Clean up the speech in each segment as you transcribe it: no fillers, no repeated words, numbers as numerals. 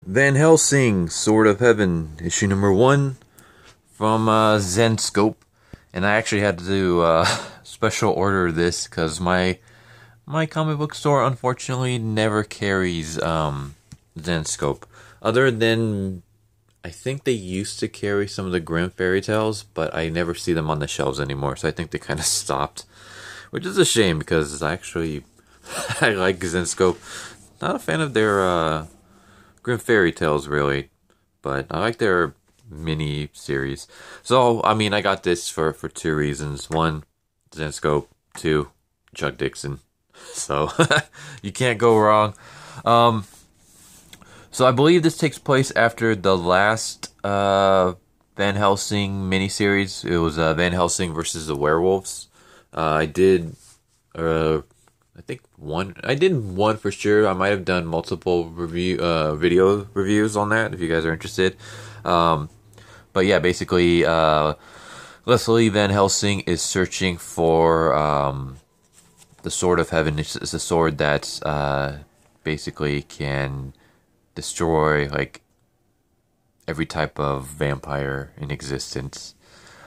Van Helsing, Sword of Heaven, issue number 1 from Zen Scope. And I actually had to special order this because my comic book store unfortunately never carries Zen Scope. Other than, I think they used to carry some of the Grimm fairy tales, but I never see them on the shelves anymore, so I think they kind of stopped. Which is a shame because actually I like Zen Scope. Not a fan of their Grimm fairy tales really, but I like their mini series. So I mean, I got this for two reasons: one, Zenscope; two, Chuck Dixon. So you can't go wrong. Um, so I believe this takes place after the last Van Helsing miniseries. It was Van Helsing versus the werewolves. I did uh, I think one. I did one for sure. I might have done multiple video reviews on that if you guys are interested. Um, but yeah, basically, Leslie Van Helsing is searching for the Sword of Heaven. It's a sword that basically can destroy like every type of vampire in existence.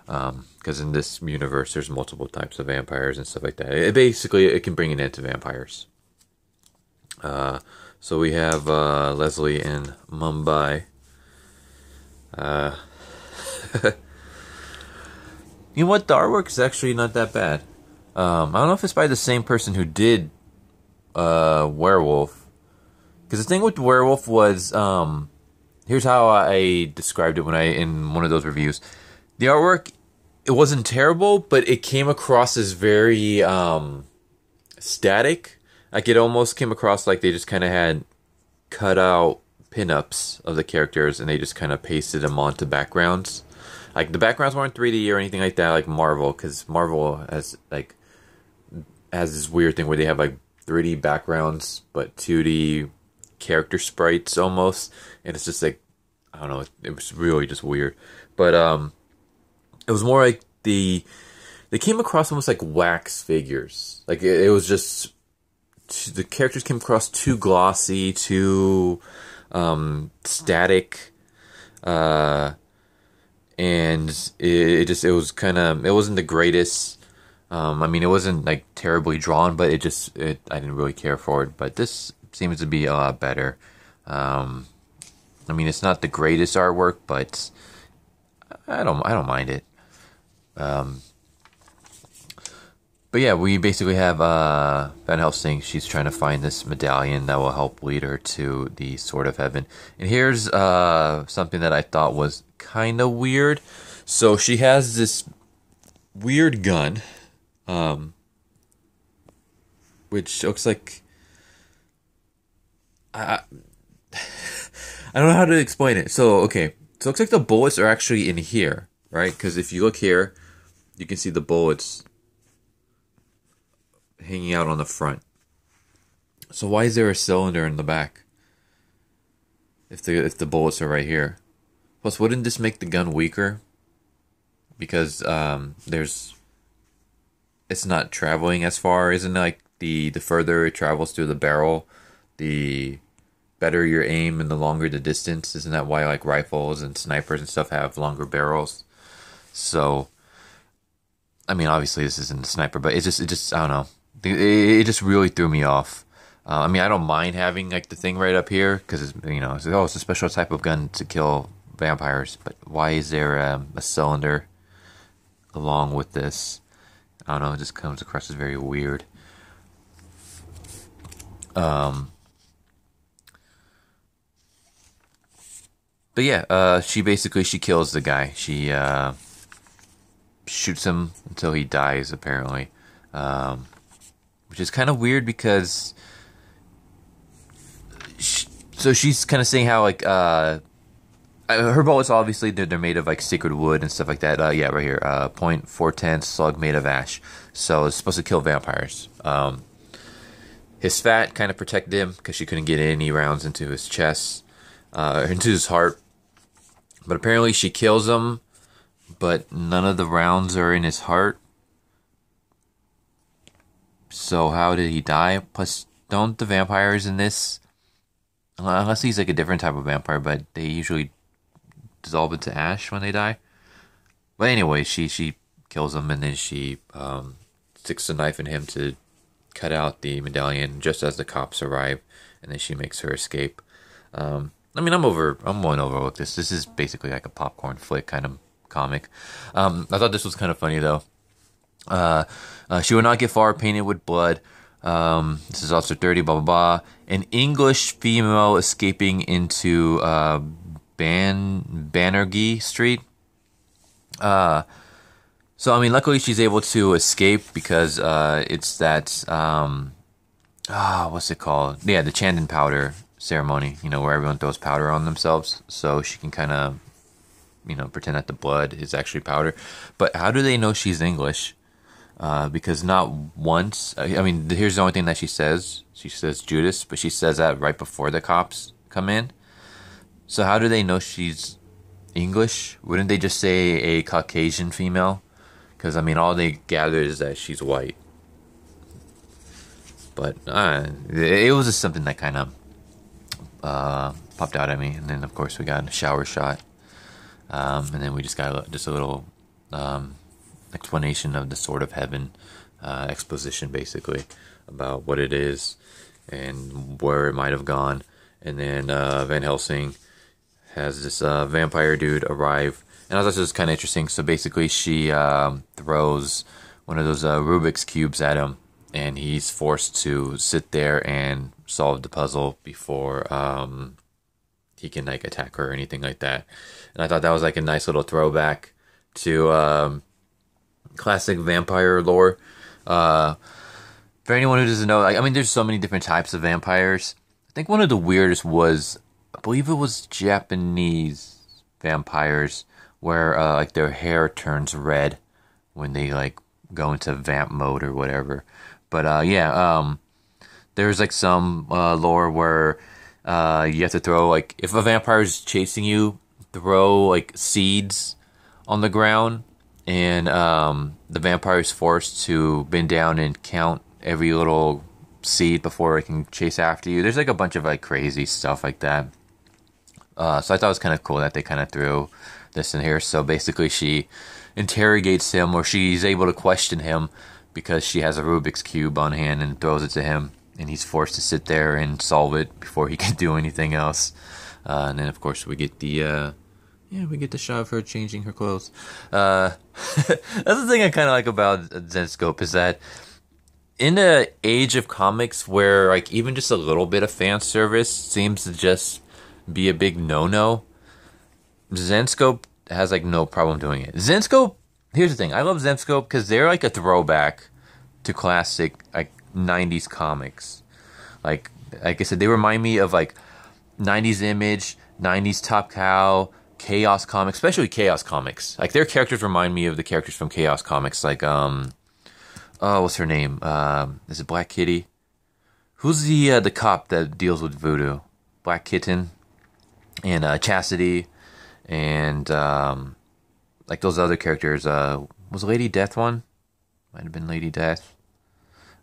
Because in this universe, there's multiple types of vampires and stuff like that. It can bring an end to vampires. So we have Leslie in Mumbai. You know what? The artwork is actually not that bad. I don't know if it's by the same person who did Werewolf. Because the thing with Werewolf was, here's how I described it when in one of those reviews. The artwork, it wasn't terrible, but it came across as very static. Like it almost came across like they just kind of had cut out pinups of the characters and they just kind of pasted them onto backgrounds. Like the backgrounds weren't 3D or anything like that, like Marvel, because Marvel has this weird thing where they have like 3D backgrounds but 2D character sprites almost, and it's just like I don't know, it was really just weird. But it was more like they came across almost like wax figures. Like it was just the characters came across too glossy, too static, and it was kind of it wasn't the greatest. I mean, it wasn't like terribly drawn, but I didn't really care for it. But this seems to be a lot better. I mean, it's not the greatest artwork, but I don't mind it. But yeah, we basically have Van Helsing. She's trying to find this medallion that will help lead her to the Sword of Heaven. And here's something that I thought was kind of weird. So she has this weird gun, which looks like I I don't know how to explain it. So okay, so it looks like the bullets are actually in here, right? Because if you look here, you can see the bullets hanging out on the front. So why is there a cylinder in the back? If the bullets are right here. Plus, wouldn't this make the gun weaker? Because it's not traveling as far, isn't it? Like the further it travels through the barrel, the better your aim and the longer the distance. Isn't that why like rifles and snipers and stuff have longer barrels? So, I mean, obviously this isn't a sniper, but it just I don't know. It just really threw me off. I mean, I don't mind having like the thing right up here because it's a special type of gun to kill vampires. But why is there a cylinder along with this? I don't know. It just comes across as very weird. But yeah, she kills the guy. She shoots him until he dies, apparently. Which is kind of weird because she's kind of saying how like her bullets obviously they're made of like sacred wood and stuff like that. Yeah, right here, .410 slug made of ash. So it's supposed to kill vampires. His fat kind of protected him because she couldn't get any rounds into his chest, into his heart. But apparently she kills him, but none of the rounds are in his heart. So how did he die? Plus, don't the vampires in this unless he's like a different type of vampire, but they usually dissolve into ash when they die. But anyway, she kills him, and then she sticks a knife in him to cut out the medallion just as the cops arrive, and then she makes her escape. I mean, I'm going to overlook this. This is basically like a popcorn flick kind of comic. I thought this was kind of funny though. She will not get far, painted with blood. This is Officer 30, blah, blah, blah. An English female escaping into Banerjee Street. So, I mean, luckily she's able to escape because it's that, what's it called? Yeah, the Chandon powder ceremony, where everyone throws powder on themselves. So she can kind of, pretend that the blood is actually powder. But how do they know she's English? Because not once, I mean, here's the only thing that she says. She says Judas, but she says that right before the cops come in. So how do they know she's English? Wouldn't they just say a Caucasian female? Because, I mean, all they gather is that she's white. But it was just something that kind of popped out at me. And then, of course, we got a shower shot. And then we just got just a little explanation of the Sword of Heaven, exposition basically about what it is and where it might have gone. And then Van Helsing has this vampire dude arrive, and I thought this was kind of interesting. So basically she throws one of those Rubik's cubes at him, and he's forced to sit there and solve the puzzle before he can like attack her or anything like that. And I thought that was like a nice little throwback to classic vampire lore. For anyone who doesn't know, I mean, there's so many different types of vampires. I think one of the weirdest was, I believe it was Japanese vampires, where like their hair turns red when they like go into vamp mode or whatever. But there's like some lore where you have to throw, like, if a vampire is chasing you, throw like seeds on the ground, and the vampire is forced to bend down and count every little seed before it can chase after you. There's like a bunch of like crazy stuff like that. So I thought it was kind of cool that they kind of threw this in here. So basically she interrogates him, or she's able to question him because she has a Rubik's Cube on hand and throws it to him. And he's forced to sit there and solve it before he can do anything else. And then, of course, we get the shot of her changing her clothes. That's the thing I kind of like about Zenscope, is that in the age of comics where like even just a little bit of fan service seems to just be a big no-no, Zenscope has like no problem doing it. Zenscope, here's the thing, I love Zenscope because they're like a throwback to classic like 90s comics. Like I said, they remind me of like 90s Image, 90s Top Cow, Chaos Comics, especially Chaos Comics. Like their characters remind me of the characters from Chaos Comics. Like what's her name? Is it Black Kitty? Who's the cop that deals with voodoo? Black Kitten and Chastity and like those other characters. Was Lady Death one? Might have been Lady Death.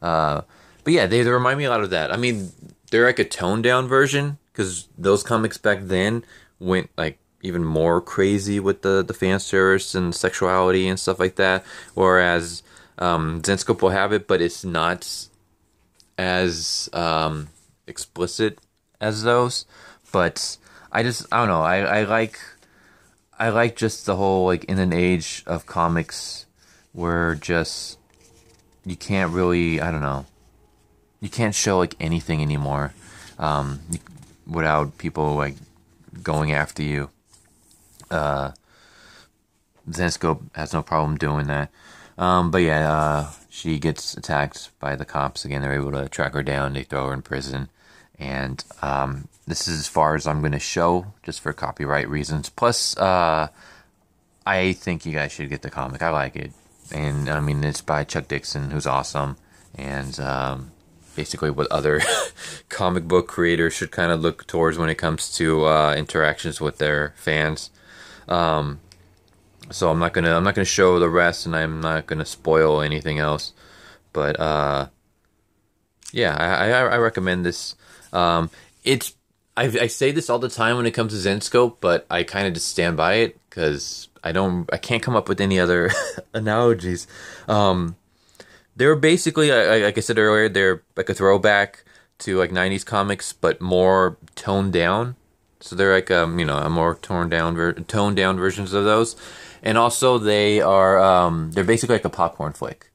But yeah, they remind me a lot of that. I mean, they're like a toned down version, because those comics back then went like even more crazy with the fan service and sexuality and stuff like that. Whereas Zenscope will have it, but it's not as explicit as those. But I don't know. I like just the whole, like, in an age of comics where just you can't really, I don't know, you can't show like anything anymore without people like going after you. Zenscope has no problem doing that. But yeah, she gets attacked by the cops again. They're able to track her down. They throw her in prison. And this is as far as I'm going to show, just for copyright reasons. Plus, I think you guys should get the comic. I like it. And, I mean, it's by Chuck Dixon, who's awesome. And basically what other comic book creators should kind of look towards when it comes to interactions with their fans. So I'm not gonna show the rest, and I'm not gonna spoil anything else. But yeah, I recommend this. It's I say this all the time when it comes to Zenscope, but I kind of just stand by it because I can't come up with any other analogies. They're basically, like I said earlier, they're like a throwback to like 90s comics, but more toned down. So they're like a more toned down versions of those. And also they're basically like a popcorn flick.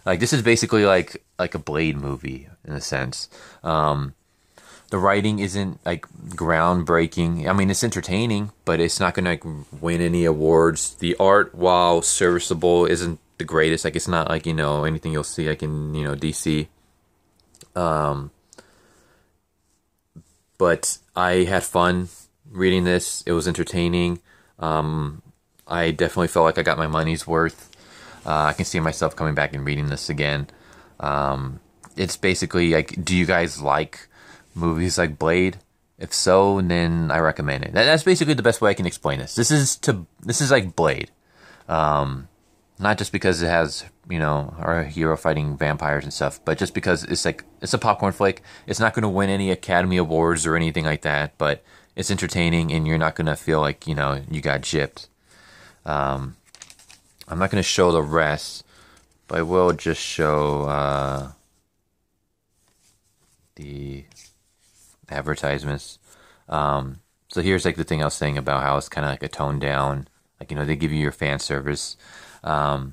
Like this is basically like a Blade movie in a sense. The writing isn't like groundbreaking. I mean, it's entertaining, but it's not gonna like win any awards. The art, while serviceable, isn't the greatest. Like it's not like anything you'll see like in DC. But I had fun reading this. It was entertaining. I definitely felt like I got my money's worth. I can see myself coming back and reading this again. It's basically like, do you guys like movies like Blade? If so, then I recommend it. That's basically the best way I can explain this. This is like Blade. Not just because it has, our hero fighting vampires and stuff, but just because it's a popcorn flick. It's not going to win any Academy Awards or anything like that, but it's entertaining and you're not going to feel like, you got gypped. I'm not going to show the rest, but I will just show the advertisements. So here's like the thing I was saying about how it's kind of like a toned down, like they give you your fan service. I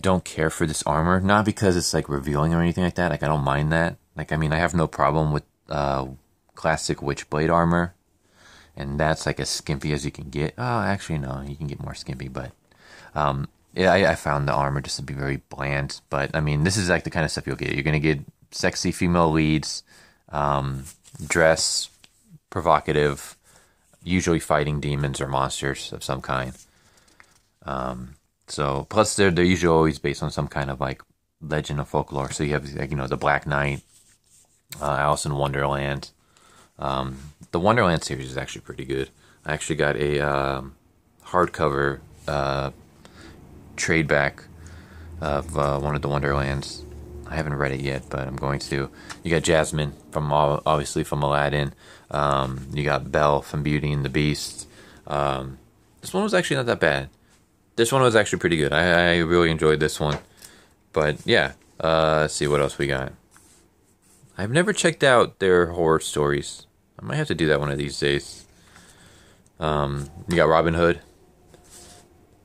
don't care for this armor, not because it's like revealing or anything like that. Like I don't mind that. Like I mean, I have no problem with classic Witchblade armor, and that's like as skimpy as you can get. Oh, actually no, you can get more skimpy, but yeah, I found the armor just to be very bland. But I mean, this is like the kind of stuff you'll get. You're gonna get sexy female leads, dress, provocative, usually fighting demons or monsters of some kind. So plus they're usually always based on some kind of like legend or folklore. So you have like, the Black Knight, Alice in Wonderland. The Wonderland series is actually pretty good. I actually got a hardcover trade back of one of the Wonderlands. I haven't read it yet, but I'm going to. You got Jasmine obviously from Aladdin. You got Belle from Beauty and the Beast. This one was actually not that bad. This one was actually pretty good. I really enjoyed this one. But yeah, let's see what else we got. I've never checked out their horror stories. I might have to do that one of these days. You got Robin Hood.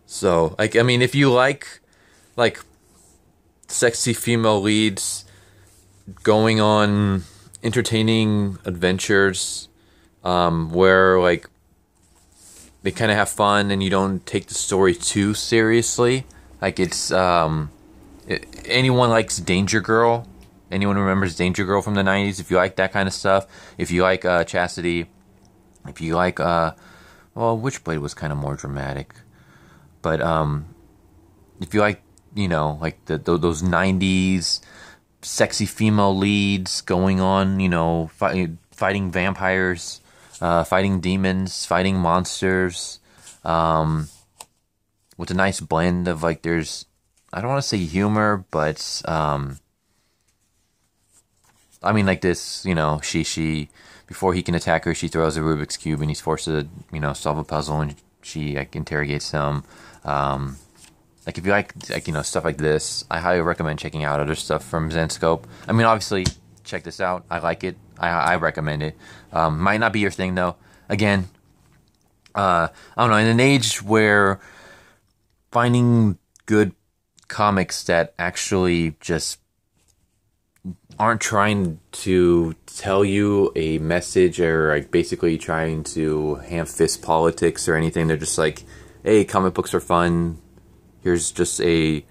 So, like, I mean, if you like sexy female leads going on entertaining adventures, where like they kind of have fun and you don't take the story too seriously. Like it's anyone likes Danger Girl. Anyone remembers Danger Girl from the 90s? If you like that kind of stuff, if you like Chastity, if you like well, Witchblade was kind of more dramatic, but if you like like those 90s sexy female leads going on, fighting vampires, fighting demons, fighting monsters, with a nice blend of like there's, I don't want to say humor, but I mean like this, she before he can attack her, she throws a Rubik's Cube and he's forced to solve a puzzle, and she like interrogates him. Like if you like stuff like this, I highly recommend checking out other stuff from Zenscope. I mean, obviously, check this out. I like it. I recommend it. Might not be your thing though. Again, I don't know. In an age where finding good comics that actually just aren't trying to tell you a message or like basically trying to ham-fist politics or anything, they're just like, hey, comic books are fun. Here's a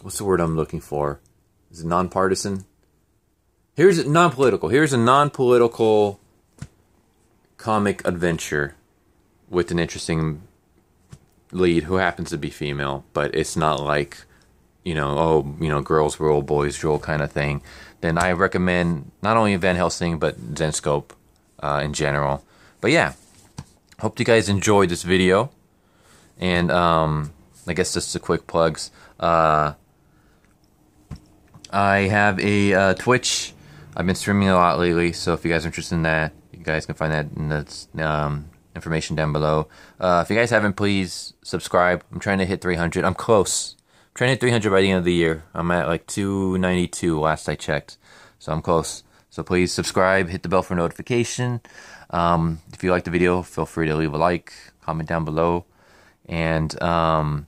what's the word I'm looking for? Is it nonpartisan? Here's non-political. Here's a non-political comic adventure with an interesting lead who happens to be female, but it's not like, girls rule, boys rule kind of thing. Then I recommend not only Van Helsing, but Zenscope in general. But yeah, hope you guys enjoyed this video. And I guess just a quick plugs. I have a Twitch I've been streaming a lot lately, so if you guys are interested in that, you guys can find that in the information down below. If you guys haven't, please subscribe. I'm trying to hit 300. I'm close. I'm trying to hit 300 by the end of the year. I'm at like 292 last I checked, so I'm close. So please subscribe, hit the bell for notification. If you like the video, feel free to leave a like, comment down below. And I'm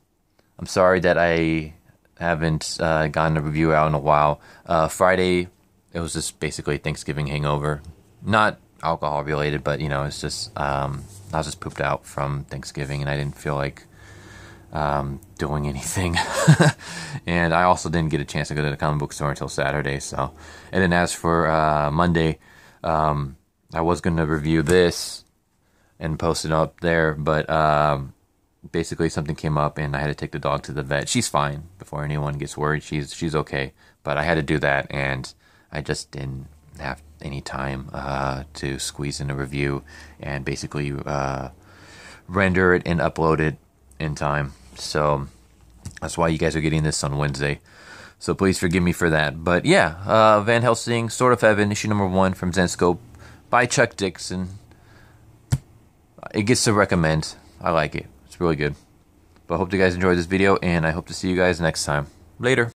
sorry that I haven't gotten a review out in a while. Friday, it was just basically Thanksgiving hangover. Not alcohol related, but you know, it's just I was just pooped out from Thanksgiving, and I didn't feel like doing anything. And I also didn't get a chance to go to the comic book store until Saturday. So, and then as for Monday, I was going to review this and post it up there, but basically something came up and I had to take the dog to the vet. She's fine. Before anyone gets worried, she's okay. But I had to do that, and I just didn't have any time to squeeze in a review and basically render it and upload it in time. So that's why you guys are getting this on Wednesday. So please forgive me for that. But yeah, Van Helsing, Sword of Heaven, issue number 1 from Zenscope by Chuck Dixon. It gets to recommend. I like it. It's really good. But I hope you guys enjoyed this video, and I hope to see you guys next time. Later.